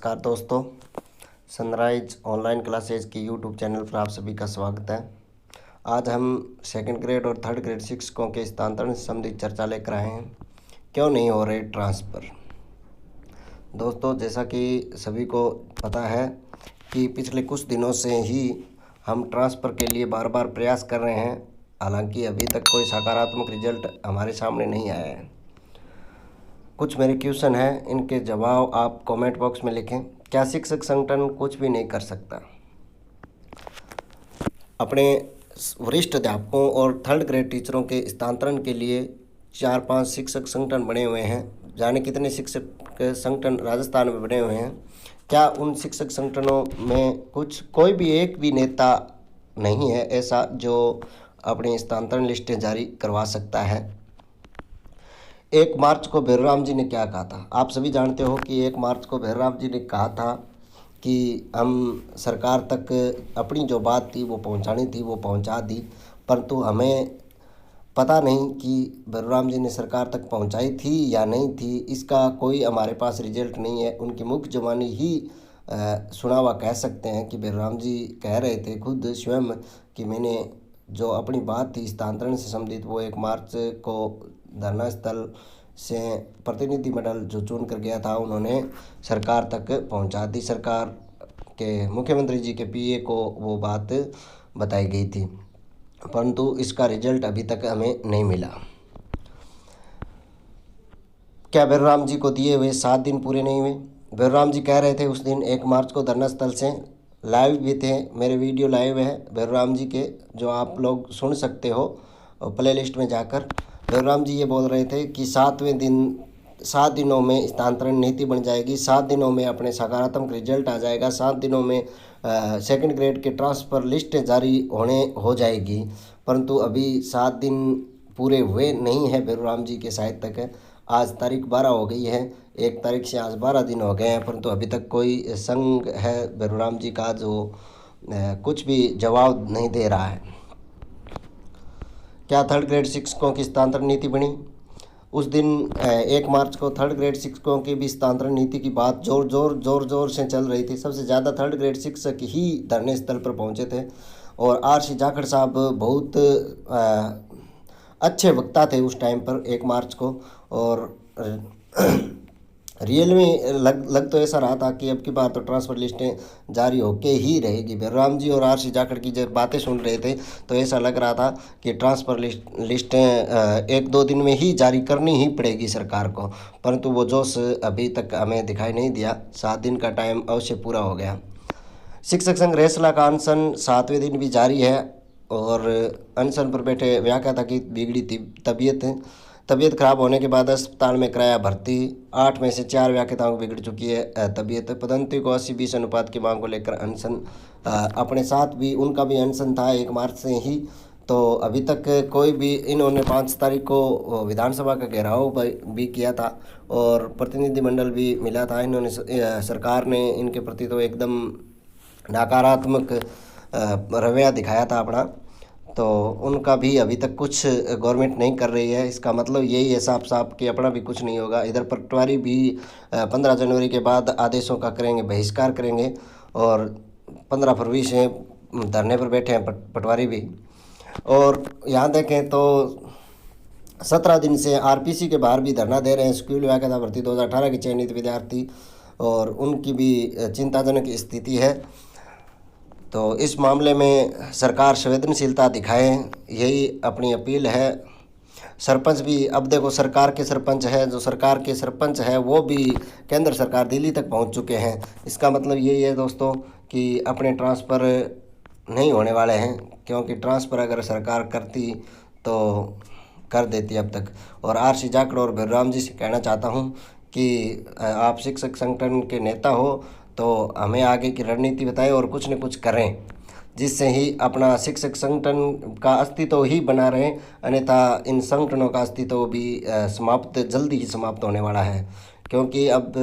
नमस्कार दोस्तों, sunrise online classes की यूट्यूब चैनल पर आप सभी का स्वागत है। आज हम सेकंड ग्रेड और थर्ड ग्रेड शिक्षकों के स्थानांतरण से संबंधित चर्चा लेकर आए हैं। क्यों नहीं हो रहे ट्रांसफ़र। दोस्तों, जैसा कि सभी को पता है कि पिछले कुछ दिनों से ही हम ट्रांसफ़र के लिए बार बार प्रयास कर रहे हैं, हालांकि अभी तक कोई सकारात्मक रिजल्ट हमारे सामने नहीं आया है। कुछ मेरे क्वेश्चन हैं, इनके जवाब आप कमेंट बॉक्स में लिखें। क्या शिक्षक संगठन कुछ भी नहीं कर सकता? अपने वरिष्ठ अध्यापकों और थर्ड ग्रेड टीचरों के स्थानांतरण के लिए 4-5 शिक्षक संगठन बने हुए हैं। जाने कितने शिक्षक संगठन राजस्थान में बने हुए हैं। क्या उन शिक्षक संगठनों में कोई भी एक भी नेता नहीं है ऐसा जो अपनी स्थानांतरण लिस्टें जारी करवा सकता है? 1 मार्च को भैरवराम जी ने क्या कहा था? आप सभी जानते हो कि 1 मार्च को भैरवराम जी ने कहा था कि हम सरकार तक अपनी जो बात थी वो पहुंचानी थी, वो पहुंचा दी, परंतु हमें पता नहीं कि भैरवराम जी ने सरकार तक पहुंचाई थी या नहीं थी। इसका कोई हमारे पास रिजल्ट नहीं है। उनकी मुख्य ज़बानी ही सुना हुआ कह सकते हैं कि भैरवराम जी कह रहे थे खुद स्वयं कि मैंने जो अपनी बात थी स्थानांतरण से संबंधित वो 1 मार्च को धरना स्थल से प्रतिनिधिमंडल जो चुन कर गया था उन्होंने सरकार तक पहुंचा दी। सरकार के मुख्यमंत्री जी के पीए को वो बात बताई गई थी, परंतु इसका रिजल्ट अभी तक हमें नहीं मिला। क्या भैरवराम जी को दिए हुए 7 दिन पूरे नहीं हुए? भैरवराम जी कह रहे थे उस दिन 1 मार्च को धरना स्थल से, लाइव भी थे, मेरे वीडियो लाइव है भैरवराम जी के, जो आप लोग सुन सकते हो प्ले लिस्ट में जाकर। भैरवराम जी ये बोल रहे थे कि 7 दिनों में स्थानांतरण नीति बन जाएगी, 7 दिनों में अपने सकारात्मक रिजल्ट आ जाएगा, 7 दिनों में सेकंड ग्रेड के ट्रांसफ़र लिस्ट जारी हो जाएगी। परंतु अभी 7 दिन पूरे हुए नहीं है भैरवराम जी के शायद तक। आज तारीख 12 हो गई है, 1 तारीख से आज 12 दिन हो गए हैं, परंतु अभी तक कोई संघ है भैरवराम जी का जो कुछ भी जवाब नहीं दे रहा है। क्या थर्ड ग्रेड शिक्षकों की स्थानांतरण नीति बनी? उस दिन 1 मार्च को थर्ड ग्रेड शिक्षकों की भी स्थानांतरण नीति की बात जोर से चल रही थी। सबसे ज़्यादा थर्ड ग्रेड शिक्षक ही धरने स्थल पर पहुंचे थे और आर.सी. जाखड़ साहब बहुत अच्छे वक्ता थे उस टाइम पर 1 मार्च को, और रियल में लग तो ऐसा रहा था कि अब की बार तो ट्रांसफ़र लिस्टें जारी होके ही रहेगी। भैरवराम जी और आर.सी. जाखड़ की जब बातें सुन रहे थे तो ऐसा लग रहा था कि ट्रांसफ़र लिस्टें 1-2 दिन में ही जारी करनी ही पड़ेगी सरकार को, परंतु वो जोश अभी तक हमें दिखाई नहीं दिया। 7 दिन का टाइम अवश्य पूरा हो गया। शिक्षक संघ रेसला का अनशन 7वें दिन भी जारी है और अनशन पर बैठे व्याख्याता की बिगड़ी तबीयत खराब होने के बाद अस्पताल में कराया भर्ती। 8 में से 4 व्याख्याताओं की बिगड़ चुकी है तबीयत। पदोन्नति को 80-20 अनुपात की मांग को लेकर अनशन। अपने साथ भी उनका भी अनशन था 1 मार्च से ही, तो अभी तक कोई भी, इन्होंने 5 तारीख को विधानसभा का घेराव भी किया था और प्रतिनिधिमंडल भी मिला था। इन्होंने सरकार ने इनके प्रति तो एकदम नकारात्मक रवैया दिखाया था अपना, तो उनका भी अभी तक कुछ गवर्नमेंट नहीं कर रही है। इसका मतलब यही है साफ साफ कि अपना भी कुछ नहीं होगा। इधर पटवारी भी 15 जनवरी के बाद आदेशों का करेंगे बहिष्कार करेंगे और 15 फरवरी से धरने पर बैठे हैं पटवारी भी। और यहाँ देखें तो 17 दिन से आरपीसी के बाहर भी धरना दे रहे हैं स्कूल व्याख्याता भर्ती 2018 के चयनित विद्यार्थी, और उनकी भी चिंताजनक स्थिति है। तो इस मामले में सरकार संवेदनशीलता दिखाए, यही अपनी अपील है। सरपंच भी, अब देखो सरकार के सरपंच है, जो सरकार के सरपंच है वो भी केंद्र सरकार दिल्ली तक पहुंच चुके हैं। इसका मतलब यही है दोस्तों कि अपने ट्रांसफ़र नहीं होने वाले हैं, क्योंकि ट्रांसफ़र अगर सरकार करती तो कर देती अब तक। और आर.सी. जाखड़ और भैरवराम जी से कहना चाहता हूं कि आप शिक्षक संगठन के नेता हो तो हमें आगे की रणनीति बताएं और कुछ न कुछ करें, जिससे ही अपना शिक्षक संगठन का अस्तित्व ही बना रहे, अन्यथा इन संगठनों का अस्तित्व भी जल्दी ही समाप्त होने वाला है। क्योंकि अब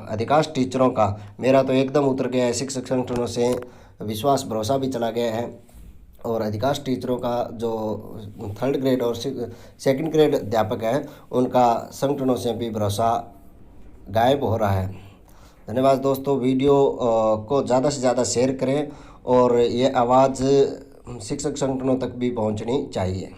अधिकांश टीचरों का, मेरा तो एकदम उतर गया है, शिक्षक संगठनों से विश्वास भरोसा भी चला गया है, और अधिकांश टीचरों का जो थर्ड ग्रेड और सेकंड ग्रेड अध्यापक है उनका संगठनों से भी भरोसा गायब हो रहा है। धन्यवाद दोस्तों। वीडियो को ज़्यादा से ज़्यादा शेयर करें और ये आवाज़ शिक्षक संगठनों तक भी पहुंचनी चाहिए।